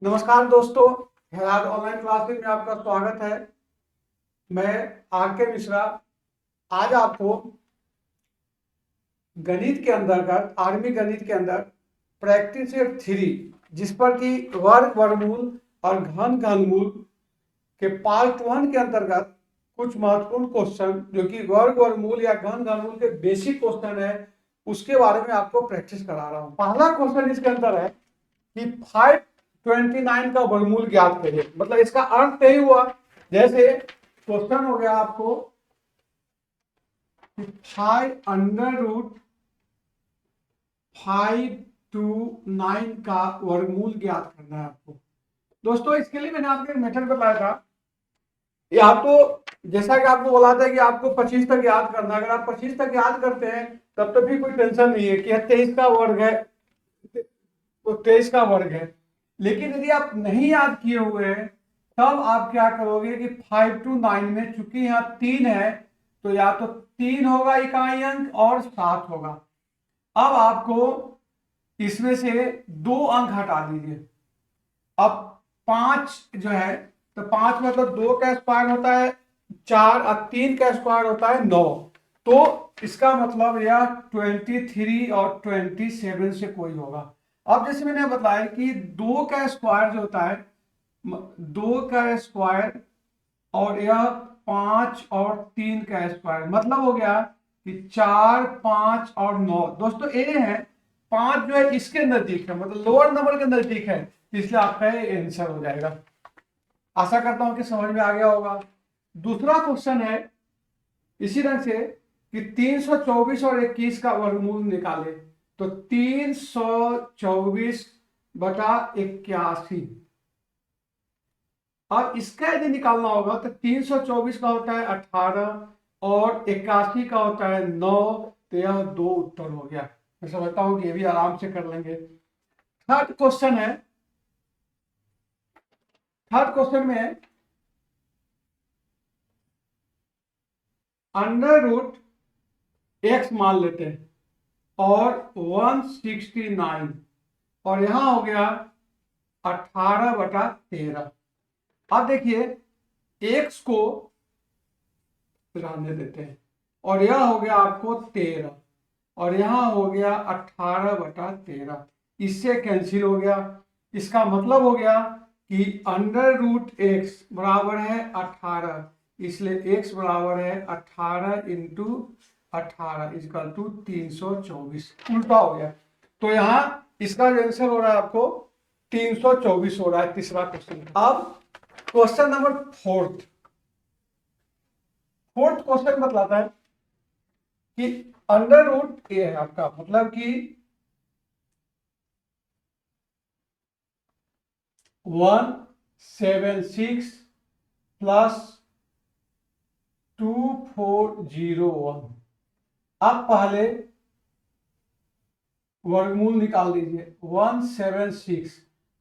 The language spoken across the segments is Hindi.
नमस्कार दोस्तों, हेराज ऑनलाइन क्लासेस में आपका स्वागत है। मैं आर के मिश्रा आज आपको गणित के अंतर्गत आर्मी गणित के अंदर प्रैक्टिस सेट 3 जिस पर कि वर्ग वर्गमूल और घन घनमूल के पार्ट 1 के अंतर्गत कुछ महत्वपूर्ण क्वेश्चन जो कि वर्ग वर्गमूल या घन घनमूल के बेसिक क्वेश्चन है उसके बारे में आपको प्रैक्टिस करा रहा हूं। पहला क्वेश्चन इसके अंदर है कि 529 का वर्गमूल ज्ञात करिए। मतलब इसका अर्थ यही हुआ, जैसे क्वेश्चन हो गया आपको 5√529 का वर्गमूल ज्ञात करना है आपको। दोस्तों इसके लिए मैंने आपको एक मेथड बताया था। ये आपको जैसा कि आपको बोला था कि आपको 25 तक याद करना है। अगर आप 25 तक याद करते हैं तब तो भी कोई टेंशन नहीं है कि 23 का वर्ग है तो 23 का वर्ग है। लेकिन यदि आप नहीं याद किए हुए हैं तब आप क्या करोगे कि 5 to 9 में चूंकि यहाँ 3 है तो या तो 3 होगा इकाई अंक और 7 होगा। अब आपको इसमें से 2 अंक हटा दीजिए। अब 5 जो है तो 5 मतलब 2 का स्क्वायर होता है 4 और 3 का स्क्वायर होता है 9। तो इसका मतलब यह 23 और 27 से कोई होगा। अब जैसे मैंने बताया कि 2 का स्क्वायर जो होता है 2 का स्क्वायर और यह 5 और 3 का स्क्वायर मतलब हो गया कि 4 5 और 9। दोस्तों ए है 5 जो है इसके नजदीक है, मतलब लोअर नंबर के नजदीक है, इसलिए आपका ये आंसर हो जाएगा। आशा करता हूं कि समझ में आ गया होगा। दूसरा क्वेश्चन है इसी ढंग से कि 324 और 21 का वर्गमूल निकाले। तो 324/81। अब इसका यदि निकालना होगा तो 324 का होता है 18 और 81 का होता है 9। तो यह 2 उत्तर हो गया। मैं समझता हूं कि ये भी आराम से कर लेंगे। थर्ड क्वेश्चन है, थर्ड क्वेश्चन में अंडर रूट एक्स मान लेते हैं और 169 और यहां हो गया 18/13। अब देखिए एक्स को रहने देते हैं और यह हो गया आपको 13 और यहां हो गया 18/13। इससे कैंसिल हो गया। इसका मतलब हो गया कि अंडर रूट एक्स बराबर है 18, इसलिए एक्स बराबर है 18 इंटू 18 इजकल टू 324। उल्टा हो गया। तो यहां इसका आंसर हो रहा है आपको 324 हो रहा है तीसरा क्वेश्चन। अब क्वेश्चन नंबर फोर्थ क्वेश्चन बतलाता है कि अंडर रूट ए है आपका, मतलब कि 176 प्लस 2401। अब पहले वर्गमूल निकाल दीजिए 176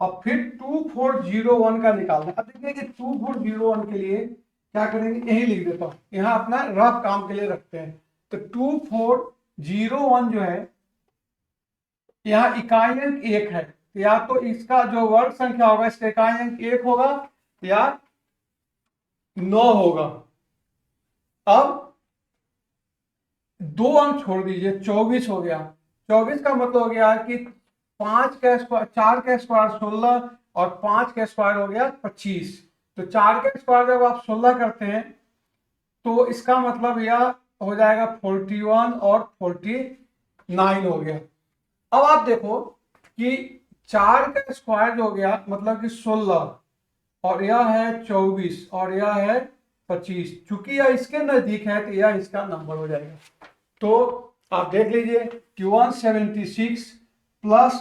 और फिर 2401 का निकालना। अब देखिए कि 2401 के लिए क्या करेंगे, यही लिख देता हूं, यहां अपना रफ काम के लिए रखते हैं। तो 2401 जो है यहाँ इकाई अंक 1 है, या तो इसका जो वर्ग संख्या होगा इसका इकाई अंक 1 होगा या 9 होगा। अब 2 अंक छोड़ दीजिए 24 हो गया। 24 का मतलब हो गया कि 5 का स्क्वायर 4 का स्क्वायर 16 और 5 का स्क्वायर हो गया 25। तो 4 का स्क्वायर जब आप 16 करते हैं तो इसका मतलब यह हो जाएगा 41 और 49 हो गया। अब आप देखो कि 4 का स्क्वायर हो गया मतलब कि 16 और यह है 24 और यह है 25। चूंकि यह इसके नजदीक है तो यह इसका नंबर हो जाएगा। तो आप देख लीजिए कि 176 प्लस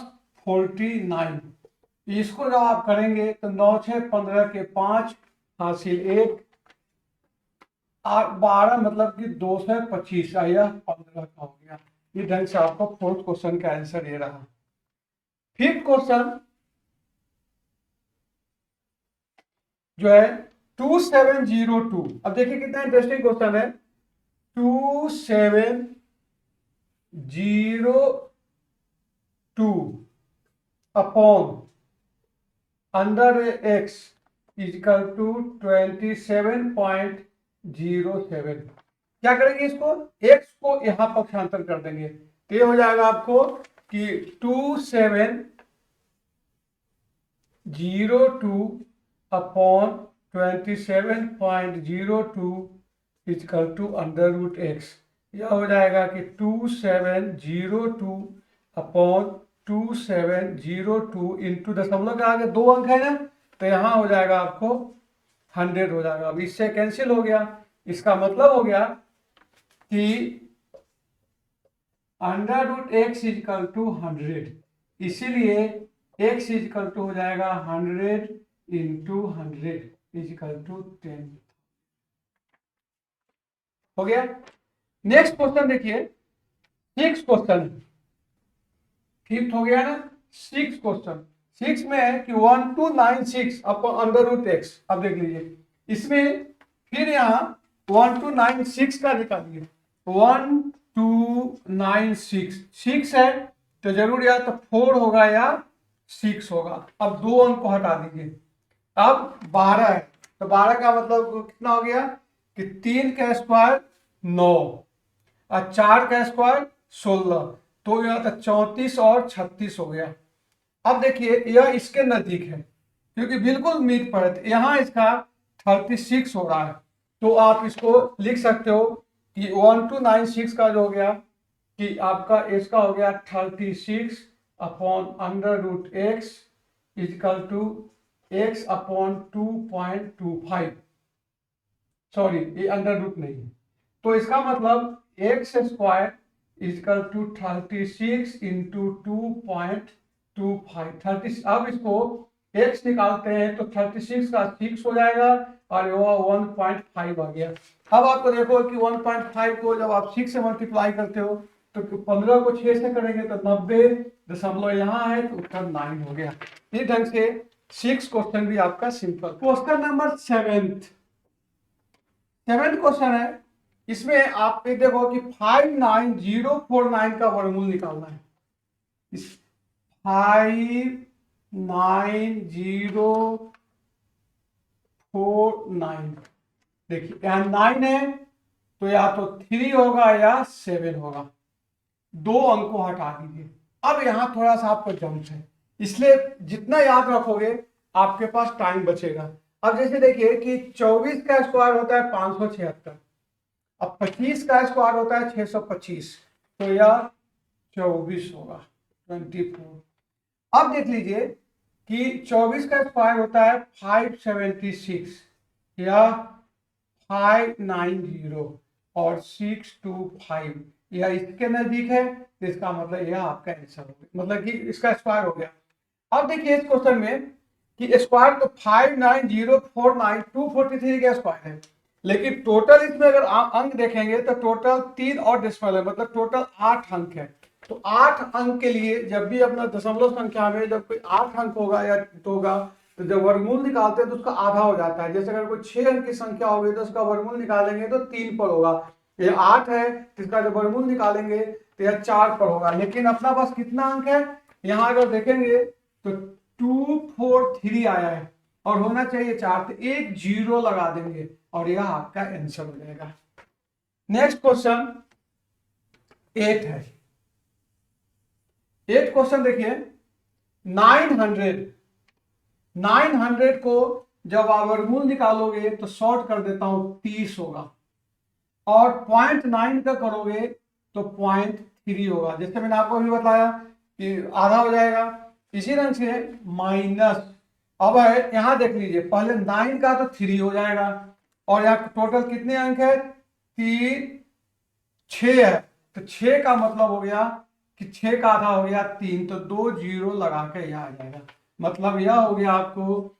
49, इसको जब आप करेंगे तो 9 6 15 के 5 हासिल 1 12 मतलब कि 2 से 25 यह 15 का हो गया। इस ढंग से आपको फोर्थ क्वेश्चन का आंसर ये रहा। फिफ्थ क्वेश्चन जो है 2702। अब देखिए कितना इंटरेस्टिंग क्वेश्चन है। 2702 upon under x equal to 27.07। क्या करेंगे इसको, एक्स को यहां पक्षांतर कर देंगे तो ये हो जाएगा आपको कि 2702 upon 27.02 equal to under root x. यह हो जाएगा कि 2702 अपॉन 2702 इंटू दशमलव के आगे 2 अंक है ना, तो यहां हो जाएगा आपको 100 हो जाएगा। अब इससे कैंसिल हो गया, इसका मतलब हो गया कि under root x equal to 100, इसीलिए एक्स इजकल टू हो जाएगा 100 इंटू 100 इजकल टू 10 हो गया। नेक्स्ट क्वेश्चन देखिए, 6 क्वेश्चन, फिफ्थ हो गया ना। 6 क्वेश्चन, 6 में है कि 1296 अपॉन अंडर रूट एक्स। अब देख लीजिए इसमें फिर यहाँ 1296 का निकालिए। 1296 6 है तो जरूर या तो 4 होगा या 6 होगा। अब 2 अंक को हटा दीजिए, अब 12 है तो 12 का मतलब कितना हो गया कि 3 का स्क्वायर 9 और 4 का स्क्वायर 16, तो यहाँ तक 34 और 36 हो गया। अब देखिए यह इसके नजदीक है क्योंकि बिल्कुल मीट पर है, यहाँ इसका 36 हो रहा है, तो आप इसको लिख सकते हो कि 1296 का जो हो गया कि आपका इसका हो गया 36 upon under root x equal to x upon 2.25। Sorry ये अंडर रूट नहीं है, तो इसका मतलब x square equal to 36 into 2.25 30। अब इसको x निकालते हैं तो 36 का 6 हो जाएगा और वह 1.5 आ गया। अब आपको देखो कि 1.5 को जब आप 6 से मल्टीप्लाई करते हो तो 15 को 6 से करेंगे तो 90 यहाँ है तो उत्तर 9 हो गया। इस ढंग से 6 क्वेश्चन भी आपका simple. Question number 7th question है, इसमें आप देखो कि 59049 का वर्गमूल निकालना है। 59049, देखिए यहाँ 9 है तो या तो 3 होगा या 7 होगा, 2 अंक को हटा दीजिए। अब यहाँ थोड़ा सा आपको जंप है, इसलिए जितना याद रखोगे आपके पास टाइम बचेगा। अब जैसे देखिए कि 24 का स्क्वायर होता है 576, अब 25 का स्क्वायर होता है 625, तो यह 24 होगा 24। अब देख लीजिए कि 24 का स्क्वायर होता है 576 या 590 और 625, यह इसके नजदीक है तो इसका मतलब यह आपका आंसर हो गया, मतलब कि इसका स्क्वायर हो गया। अब देखिए इस क्वेश्चन में कि स्क्वायर तो 59049 243 का स्क्वायर है, लेकिन टोटल इसमें अगर अंक देखेंगे तो टोटल 3 और डेसिमल है, मतलब टोटल 8 अंक है। तो 8 अंक के लिए जब भी अपना दशमलव संख्या में जब कोई 8 अंक होगा या होगा तो जब वर्गमूल निकालते हैं तो उसका आधा हो जाता है। जैसे अगर कोई 6 अंक की संख्या होगी तो उसका वर्गमूल निकालेंगे तो 3 पर होगा, ये 8 है तो इसका जब वर्गमूल निकालेंगे तो यह 4 पर होगा। लेकिन अपना पास कितना अंक है, यहाँ अगर देखेंगे तो 243 आया है और होना चाहिए 4, तो एक 0 लगा देंगे और यह आपका आंसर हो जाएगा। नेक्स्ट क्वेश्चन 8 है। 8 क्वेश्चन देखिए, 900 को जब आप वर्गमूल निकालोगे तो शॉर्ट कर देता हूं 30 होगा और 0.9 का करोगे तो 0.3 होगा। जैसे मैंने आपको अभी बताया कि आधा हो जाएगा। इसी रंग से माइनस, अब है यहां देख लीजिए पहले 9 का तो 3 हो जाएगा और यहाँ टोटल कितने अंक है 3 6 है, तो 6 का मतलब हो गया कि 6 का आधा हो गया 3, तो 2 0 लगा के यह आ जाएगा। मतलब यह हो गया आपको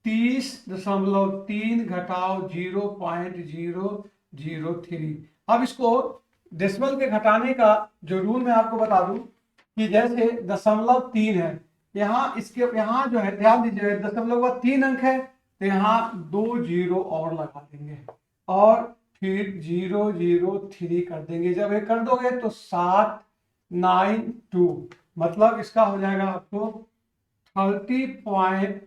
30.3 घटाओ 0.003। अब इसको डेसिमल के घटाने का जो रूल मैं आपको बता दूं कि जैसे 0.3 है, यहाँ इसके यहाँ जो है ध्यान दीजिए 0.3 अंक है तो यहाँ 2 0 और लगा देंगे और फिर 003 कर देंगे। जब ये कर दोगे तो 792, मतलब इसका हो जाएगा आपको 30.9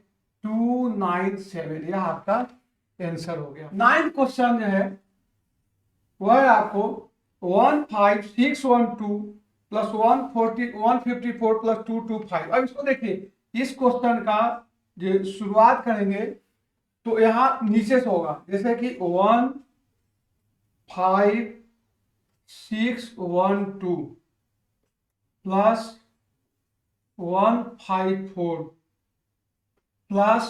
297, यह आपका आंसर हो गया। 9th क्वेश्चन जो है वह है आपको 15612 प्लस 154 प्लस 225। अब इसको देखिए, इस क्वेश्चन का जो शुरुआत करेंगे तो यहां नीचे से होगा, जैसे कि 15612 प्लस 154 प्लस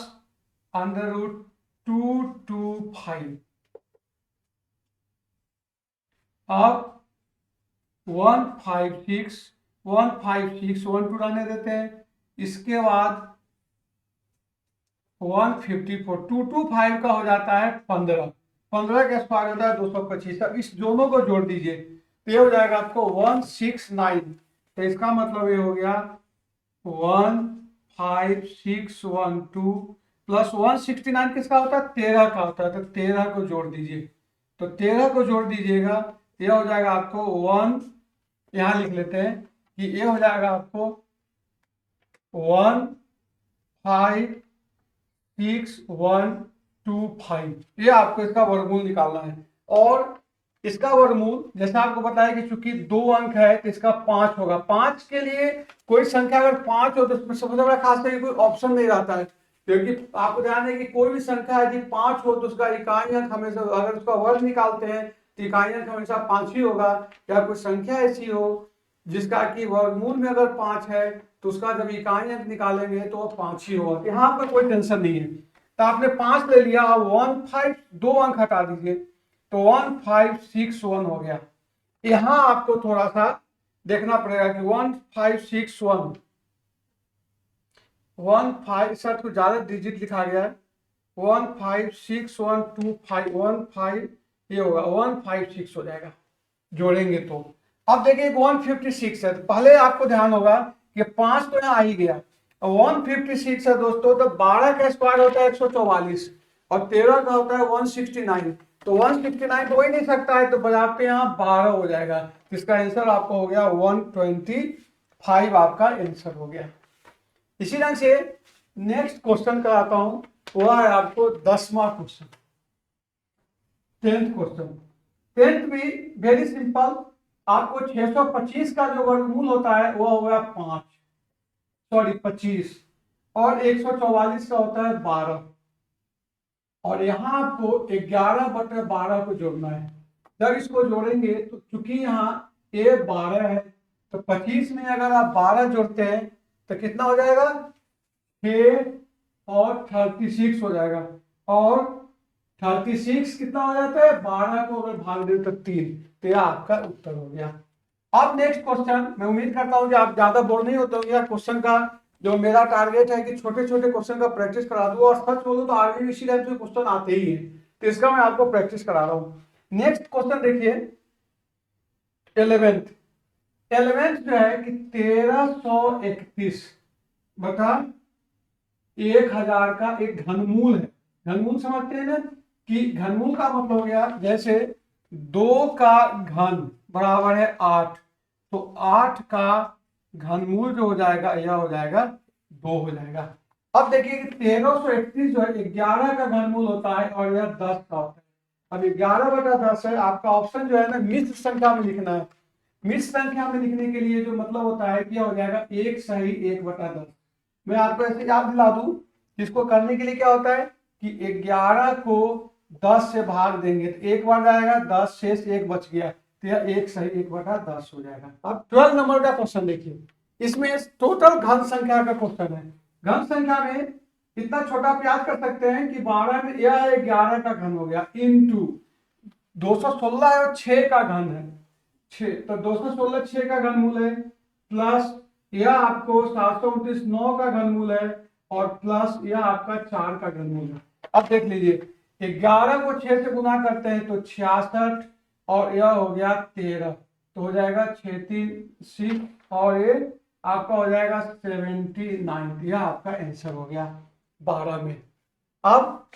√225। अब 156 रहने देते हैं, इसके बाद 154 225 का हो जाता है 15 का स्क्वायर होता है 225। अब इस दोनों को जोड़ दीजिए तो ये हो जाएगा आपको 169। तो इसका मतलब ये हो गया 15612 प्लस 169 किसका होता है, 13 का होता है, तो 13 को जोड़ दीजिए। तो 13 को जोड़ दीजिएगा, ये हो जाएगा आपको 1, यहां लिख लेते हैं कि ये हो जाएगा आपको 15612, ये आपको इसका वर्गमूल निकालना है। और इसका वर्गमूल जैसा आपको बताया कि चूंकि 2 अंक है तो इसका 5 होगा। 5 के लिए कोई संख्या अगर 5 हो तो उसमें सबसे बड़ा खास है कोई ऑप्शन नहीं रहता है, क्योंकि आपको ध्यान है कि कोई भी संख्या यदि 5 हो तो उसका इकाई अंक हमेशा, अगर उसका वर्ग निकालते हैं तो इकाई अंक हमेशा 5 ही होगा। या कोई संख्या ऐसी हो जिसका कि वर्गमूल में अगर 5 है तो उसका जब इकाई अंक निकालेंगे तो वो 5 ही होगा। यहाँ पर कोई टेंशन नहीं है। तो आपने 5 ले लिया, 2 अंक हटा दीजिए तो 1561 हो गया। यहां आपको थोड़ा सा देखना पड़ेगा कि 1561 15 को ज्यादा डिजिट लिखा गया है, 156125 ये होगा 156 हो जाएगा जोड़ेंगे तो। अब देखिए 156 है, तो पहले आपको ध्यान होगा कि 5 तो यहाँ आ ही गया, 156 है दोस्तों, तो 12 का स्क्वायर होता है 144 और 13 का होता है 169। तो 169 हो ही नहीं सकता है, तो बजाय पे यहाँ 12 हो जाएगा। इसका आंसर आपको हो गया 125, आपका आंसर हो गया। इसी ढंग से नेक्स्ट क्वेश्चन कराता हूं, वह है आपको 10वां क्वेश्चन, 10th क्वेश्चन। 10th भी वेरी सिंपल, आपको 625 का जो वर्गमूल होता है वह होगा 25 और 144 का होता है 12 और यहाँ आपको 11/12 को जोड़ना है। जब इसको जोड़ेंगे तो चूंकि यहाँ a 12 है तो 25 में अगर आप 12 जोड़ते हैं तो कितना हो जाएगा, 6 और 36 हो जाएगा। और 36 कितना हो जाता है, 12 को अगर भाग दे तो 3, तो यह आपका उत्तर हो गया। अब नेक्स्ट क्वेश्चन, मैं उम्मीद करता हूं कि आप ज्यादा बोर नहीं होते होंगे। क्वेश्चन का जो मेरा टारगेट है कि छोटे छोटे क्वेश्चन का प्रैक्टिस करा दूं, और सच बोलूं तो आगे भी इसी टाइप से क्वेश्चन आते ही हैं, तो इसका मैं आपको प्रैक्टिस करा रहा हूं। नेक्स्ट क्वेश्चन देखिए 11th जो है कि 1331 बता 1000 का एक घनमूल है। घनमूल समझते हैं ना, कि घनमूल का मतलब हो गया जैसे 2 का घन बराबर है 8, तो 8 का घनमूल जो हो जाएगा यह हो जाएगा 2 हो जाएगा। अब देखिए कि 1331 जो है 11 का घनमूल होता है और यह 10 का होता है। अब 11/10 है, आपका ऑप्शन जो है ना मिश्र संख्या में लिखना है। मिश्र संख्या में लिखने के लिए जो मतलब होता है कि हो जाएगा 1 सही 1/10। मैं आपको ऐसे याद दिला दूं, इसको करने के लिए क्या होता है कि 11 को 10 से भाग देंगे तो 1 बार जाएगा, 10 शेष 1 बच गया, तो यह 1 सही 1/10 हो जाएगा। अब 12 नंबर का क्वेश्चन देखिए, इसमें टोटल घन संख्या का क्वेश्चन है। घन संख्या में इतना छोटा आप याद कर सकते हैं कि 12 में यह 11 का घन हो गया इंटू 216 है और 6 का घन है 6, तो 216 6 का घनमूल है, प्लस यह आपको 729 9 का घनमूल है और प्लस यह आपका 4 का घनमूल है। अब देख लीजिए 11 को 6 से गुना करते हैं तो 66 और यह हो गया 13, तो हो जाएगा 6 3 6 और ये आपका हो जाएगा 79, यह आपका आंसर हो गया 12 में। अब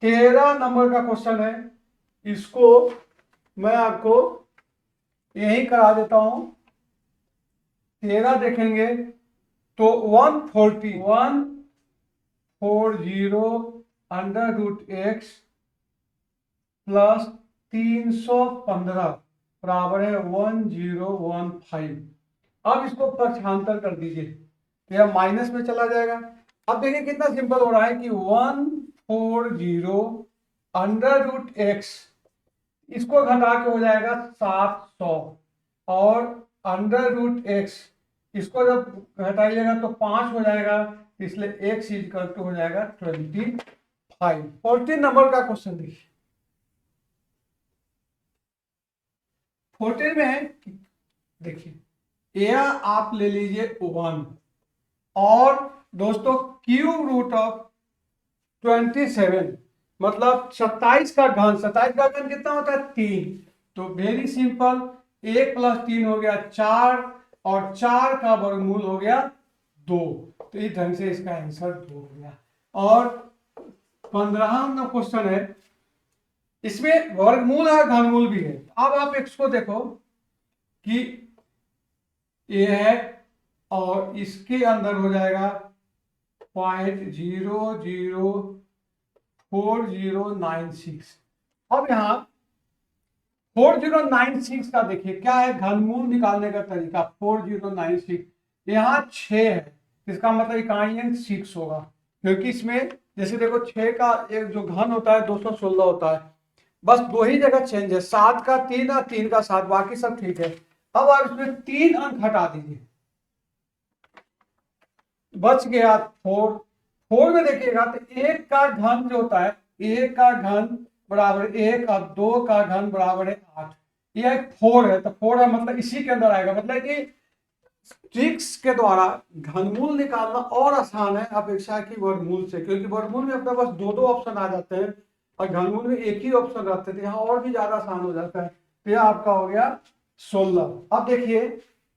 13 नंबर का क्वेश्चन है, इसको मैं आपको यही करा देता हूं। 13 देखेंगे तो 140 140 अंडर रूट एक्स प्लस 315 बराबर है 1015। अब इसको पक्षांतर कर दीजिए तो यह माइनस में चला जाएगा। अब देखिए कितना सिंपल हो रहा है कि 140 अंडर रूट एक्स, इसको घटा के हो जाएगा 700, और अंडर रूट एक्स इसको जब घटाइएगा तो 5 हो जाएगा, इसलिए एक्स इक्वल टू हो जाएगा 25। 14 नंबर का क्वेश्चन देखिए। 14 में देखिए यह आप ले लीजिए 1, और दोस्तों क्यूब रूट ऑफ 27 मतलब 27 का घन, 27 का घन कितना होता है 3, तो वेरी सिंपल 1 प्लस 3 हो गया 4, और 4 का वर्गमूल हो गया 2, तो इस ढंग से इसका आंसर 2 हो गया। और 15वां क्वेश्चन है, इसमें वर्गमूल है घनमूल भी है। अब आप इसको देखो कि ये है और इसके अंदर हो जाएगा 0.004096। अब यहाँ 4096 का देखिए क्या है घनमूल निकालने का तरीका। 4096 यहाँ 6 है, इसका मतलब इकाई अंक 6 होगा, क्योंकि इसमें जैसे देखो 6 का एक जो घन होता है 216 होता है, बस दो ही जगह चेंज है, 7 का 3 और 3 का 7, बाकी सब ठीक है। अब आप इसमें 3 अंक हटा दीजिए, बच गया 4। 4 में देखिएगा तो 1 का घन जो होता है, 1 का घन बराबर 1 और 2 का घन बराबर है 8, यह 4 है, तो 4 है मतलब इसी के अंदर आएगा। मतलब कि ट्रिक्स के द्वारा घनमूल निकालना और आसान है अपेक्षा की वर्गमूल से, क्योंकि वर्गमूल में अपने पास दो दो ऑप्शन आ जाते हैं और घनमूल में एक ही ऑप्शन रहते थे, यहाँ और भी ज्यादा आसान हो जाता है। तो यह आपका हो गया 16। अब देखिए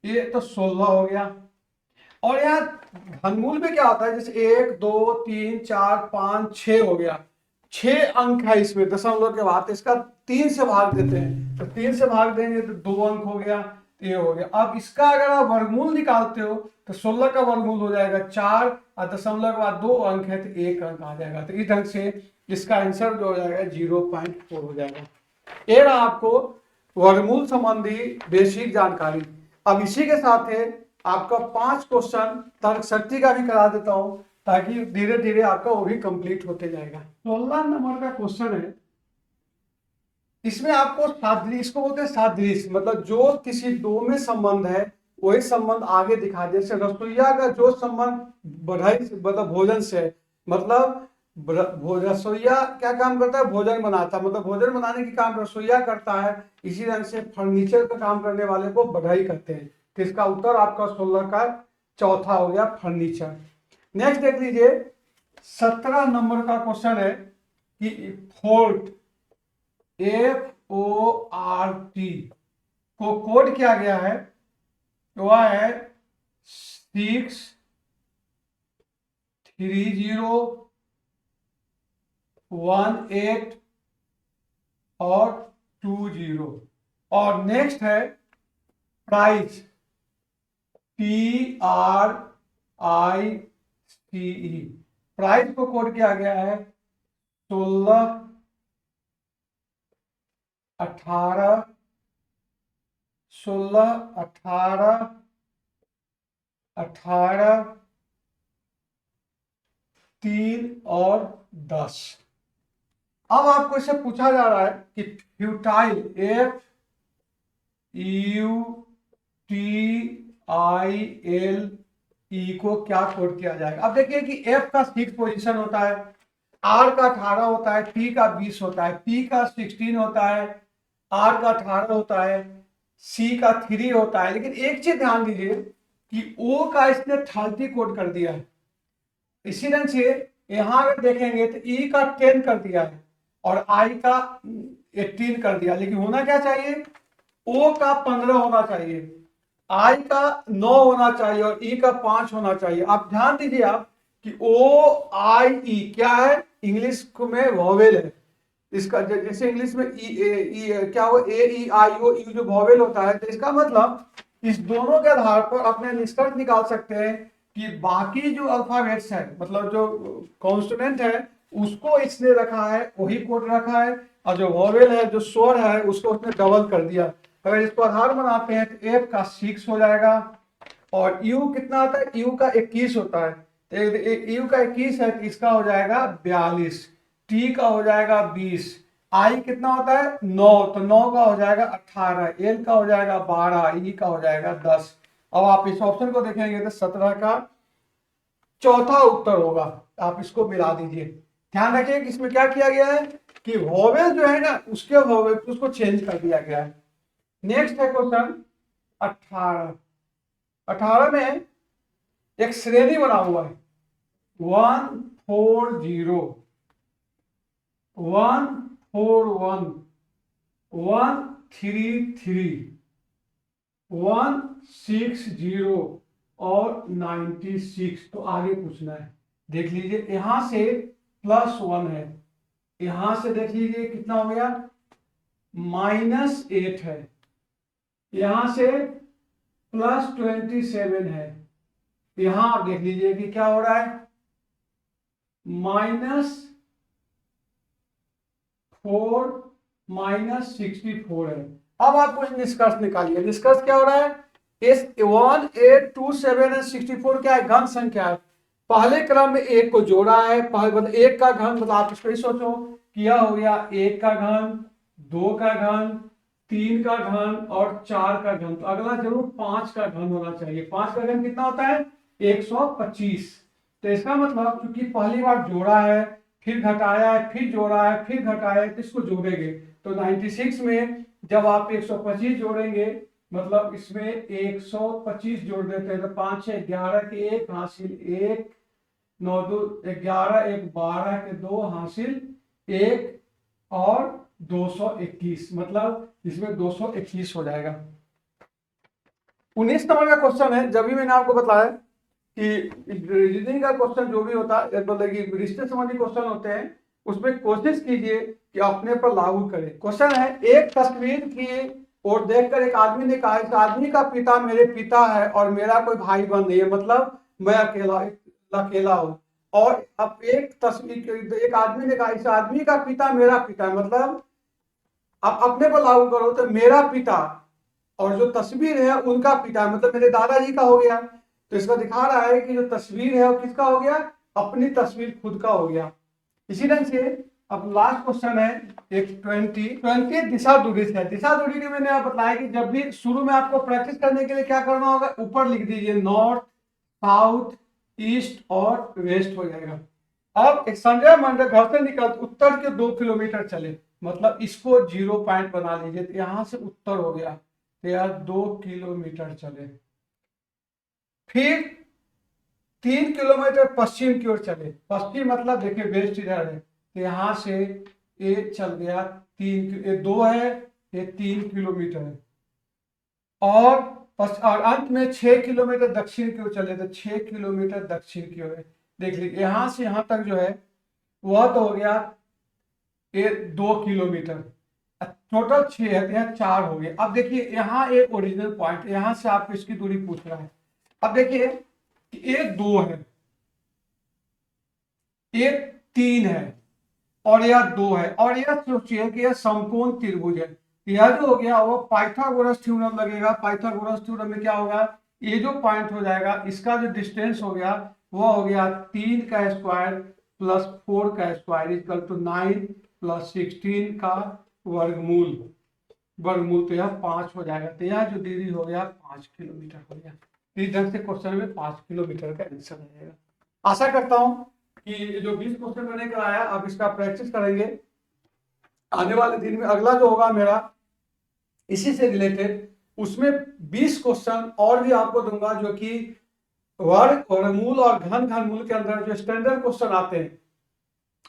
ये तो 16 हो गया, और यहाँ घनमूल में क्या होता है, जैसे 1 2 3 4 5 6 हो गया, 6 अंक है इसमें दशमलव के बाद, इसका 3 से भाग देते हैं, तो 3 से भाग देंगे तो 2 अंक हो गया, ये हो गया। अब इसका अगर आप वर्गमूल निकालते हो तो 16 का वर्गमूल हो जाएगा 4, और दशमलव के बाद 2 अंक है तो 1 अंक आ जाएगा, तो इस ढंग से इसका आंसर जो हो जाएगा 0.4 हो जाएगा। ये रहा आपको वर्गमूल संबंधी बेसिक जानकारी। अब इसी के साथ है आपका 5 क्वेश्चन तर्क शक्ति का भी करा देता हूं, ताकि धीरे धीरे आपका वो भी कंप्लीट होते जाएगा। 16 नंबर का क्वेश्चन है, इसमें आपको सादृश्य, इसको बोलते हैं सादृश्य, मतलब जो किसी दो में संबंध है वही संबंध आगे दिखा दे। जैसे रसोईया का जो संबंध बढ़ाई मतलब भोजन से, मतलब रसोईया क्या काम करता है, भोजन बनाता है, मतलब भोजन बनाने की काम रसोईया करता है, इसी तरह से फर्नीचर का काम करने वाले को बढ़ाई करते हैं। तो इसका उत्तर आपका 16 का चौथा हो गया फर्नीचर। नेक्स्ट देख लीजिए 17 नंबर का क्वेश्चन है कि फोर्ट FORT को कोड किया गया है, तो वह है 63018 और 20। और नेक्स्ट है प्राइस PRICE, प्राइस को कोड किया गया है 16 18 16 18 18 3 और 10। अब आपको इससे पूछा जा रहा है कि फ्यूटाइल FUTILE को क्या कोड किया जाएगा। अब देखिए कि F का 6 पोजीशन होता है, R का 18 होता है, T का 20 होता है, P का 16 होता है, R का 18 होता है, C का 3 होता है। लेकिन एक चीज ध्यान दीजिए कि O का इसने 30 कोड कर दिया है, इसी ढंग से यहां अगर देखेंगे तो E का 10 कर दिया है और I का 18 कर दिया। लेकिन होना क्या चाहिए, O का 15 होना चाहिए, I का 9 होना चाहिए और E का 5 होना चाहिए। आप ध्यान दीजिए आप कि OIE क्या है, इंग्लिश में वॉवेल है, इसका जैसे इंग्लिश में क्या हो AEIO जो वॉवेल होता है, तो इसका मतलब इस दोनों के आधार पर अपने निष्कर्ष निकाल सकते हैं कि बाकी जो अल्फाबेट्स है, मतलब जो कॉन्सोनेंट है, उसको इसने रखा है, वही कोड रखा है, और जो वोवेल है, जो स्वर है, उसको उसने डबल कर दिया। अगर इसको आधार बनाते हैं तो एफ का 6 हो जाएगा, और यू कितना होता है, यू का 21 होता है, तो यू का 21 है तो इसका हो जाएगा 42, टी का हो जाएगा 20, आई कितना होता है 9, तो 9 का हो जाएगा 18, एल का हो जाएगा 12, ई का हो जाएगा 10। अब आप इस ऑप्शन को देखेंगे तो 17 का चौथा उत्तर होगा। आप इसको मिला दीजिए। ध्यान रखिए कि इसमें क्या किया गया है कि वोवेल जो है ना, उसके वोवेल उसको चेंज कर दिया गया है। नेक्स्ट है क्वेश्चन 18। 18 में एक श्रेणी बना हुआ है 140, 141, 133, 160 और 96। तो आगे पूछना है। देख लीजिए यहां से +1 है, यहां से देख लीजिए कितना हो गया -8 है, यहां से +27 है, यहां आप देख लीजिए कि क्या हो रहा है -4 -64 है। अब आप कुछ निष्कर्ष निकालिए। निष्कर्ष क्या हो रहा है, इस 1 8 2 7 और 64 क्या है, घन संख्या है। पहले क्रम में एक को जोड़ा है, मतलब एक का घन, मतलब आप इसको ही सोचो कि यह हो गया 1 का घन, 2 का घन, 3 का घन और 4 का घन। तो अगला जरूर 5 का घन होना चाहिए। 5 का घन कितना होता है 125। तो इसका मतलब क्योंकि पहली बार जोड़ा है, फिर घटाया है, फिर जोड़ा है, फिर घटाया है, तो इसको जोड़ेंगे। तो 96 में जब आप 125 जोड़ेंगे, मतलब इसमें 125 जोड़ देते हैं तो 5 6 11 के 1 हासिल 1, 9 2 11, 1 12 के 2 हासिल 1 और 221, मतलब इसमें 221 हो जाएगा। 19 नंबर का क्वेश्चन है। जब भी मैंने आपको बताया कि रीजनिंग का क्वेश्चन जो भी होता है, मतलब कि रिश्ते संबंधी क्वेश्चन होते हैं, उसमें कोशिश कीजिए कि अपने पर लागू करें। क्वेश्चन है, एक तस्वीर की और देखकर एक आदमी ने कहा, इस आदमी का पिता मेरे पिता है और मेरा कोई भाई बहन नहीं है, मतलब मैं अकेला अकेला हूँ। और अब एक तस्वीर, एक आदमी ने कहा, इस आदमी का पिता मेरा पिता है, मतलब आप अपने पर लागू करो तो मेरा पिता और जो तस्वीर है उनका पिता, मतलब मेरे दादाजी का हो गया। तो इसका दिखा रहा है कि जो तस्वीर है वो किसका हो गया, अपनी तस्वीर खुद का हो गया। इसी ढंग से अब लास्ट क्वेश्चन है एक 20 दिशा दूरी है। दिशा दूरी के मैंने आप बताया कि जब भी शुरू में आपको प्रैक्टिस करने के लिए क्या करना होगा, ऊपर लिख दीजिए नॉर्थ, साउथ, ईस्ट और वेस्ट हो जाएगा। अब एक संजय मंडल घर से निकल उत्तर के 2 किलोमीटर चले, मतलब इसको 0 पॉइंट बना लीजिए। तो यहां से उत्तर हो गया, तो यार 2 किलोमीटर चले। फिर 3 किलोमीटर पश्चिम की ओर चले, पश्चिम मतलब देखिए वेस्ट इधर है, तो यहां से ये चल गया 2 है, ये 3 किलोमीटर है। और अंत में 6 किलोमीटर दक्षिण की ओर चले, तो 6 किलोमीटर दक्षिण की ओर है। देख लीजिए यहां से यहां तक जो है वह तो हो गया ये 2 किलोमीटर, टोटल 6 है तो यहाँ 4 हो गए। अब देखिए यहाँ एक ओरिजिनल पॉइंट, यहां से आपको इसकी दूरी पूछ रहा है। अब देखिए कि ये 2 है, ये 3 है और यह 2 है, और यह सोचिए कि यह समकोण त्रिभुज है। यह जो हो गया वो पाइथागोरस थ्योरम लगेगा। पाइथागोरस थ्योरम में क्या होगा, ये जो पॉइंट हो जाएगा इसका जो डिस्टेंस हो गया वो हो गया 3 का स्क्वायर प्लस 4 का स्क्वायर इक्वल टू 9 प्लस 16 का वर्गमूल। वर्गमूल तो यह 5 हो जाएगा। तो यह जो दूरी हो गया 5 किलोमीटर हो गया। इस ढंग से क्वेश्चन में 5 किलोमीटर का आंसर आ जाएगा। आशा करता हूं कि जो 20 क्वेश्चन मैंने कराया आप इसका प्रैक्टिस करेंगे। आने वाले दिन में अगला जो होगा मेरा इसी से रिलेटेड, उसमें 20 क्वेश्चन और भी आपको दूंगा, जो कि वर्ग वर्गमूल और घन घनमूल के अंदर जो स्टैंडर्ड क्वेश्चन आते हैं।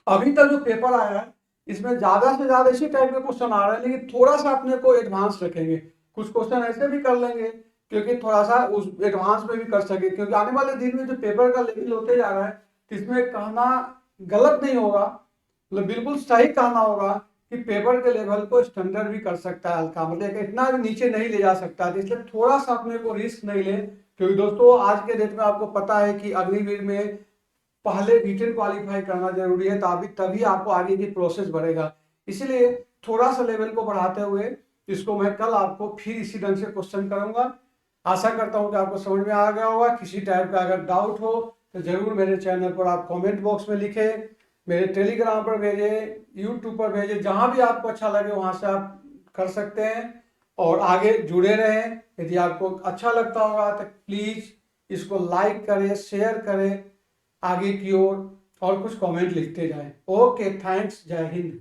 अभी तक जो पेपर आया है इसमें ज्यादा से ज्यादा इसी टाइप के क्वेश्चन आ रहे हैं, लेकिन थोड़ा सा अपने को एडवांस रखेंगे। कुछ क्वेश्चन ऐसे भी कर लेंगे क्योंकि थोड़ा सा उस एडवांस में भी कर सके, क्योंकि आने वाले दिन में जो पेपर का लेवल होते जा रहा है, इसमें कहना गलत नहीं होगा, मतलब बिल्कुल सही कहना होगा कि पेपर के लेवल को स्टैंडर्ड भी कर सकता है हल्का, मतलब इतना नीचे नहीं ले जा सकता। इसलिए थोड़ा सा अपने को रिस्क नहीं ले क्योंकि दोस्तों आज के डेट में आपको पता है कि अग्निवीर में पहले रिटन क्वालिफाई करना जरूरी है, तभी तभी आपको आगे की प्रोसेस बढ़ेगा। इसीलिए थोड़ा सा लेवल को बढ़ाते हुए इसको मैं कल आपको फिर इसी ढंग से क्वेश्चन करूंगा। आशा करता हूं कि आपको समझ में आ गया होगा। किसी टाइप का अगर डाउट हो तो जरूर मेरे चैनल पर आप कमेंट बॉक्स में लिखें, मेरे टेलीग्राम पर भेजें, यूट्यूब पर भेजें, जहां भी आपको अच्छा लगे वहां से आप कर सकते हैं और आगे जुड़े रहें। यदि आपको अच्छा लगता होगा तो प्लीज इसको लाइक करें, शेयर करें आगे की ओर और कुछ कमेंट लिखते जाएं। ओके, थैंक्स, जय हिंद।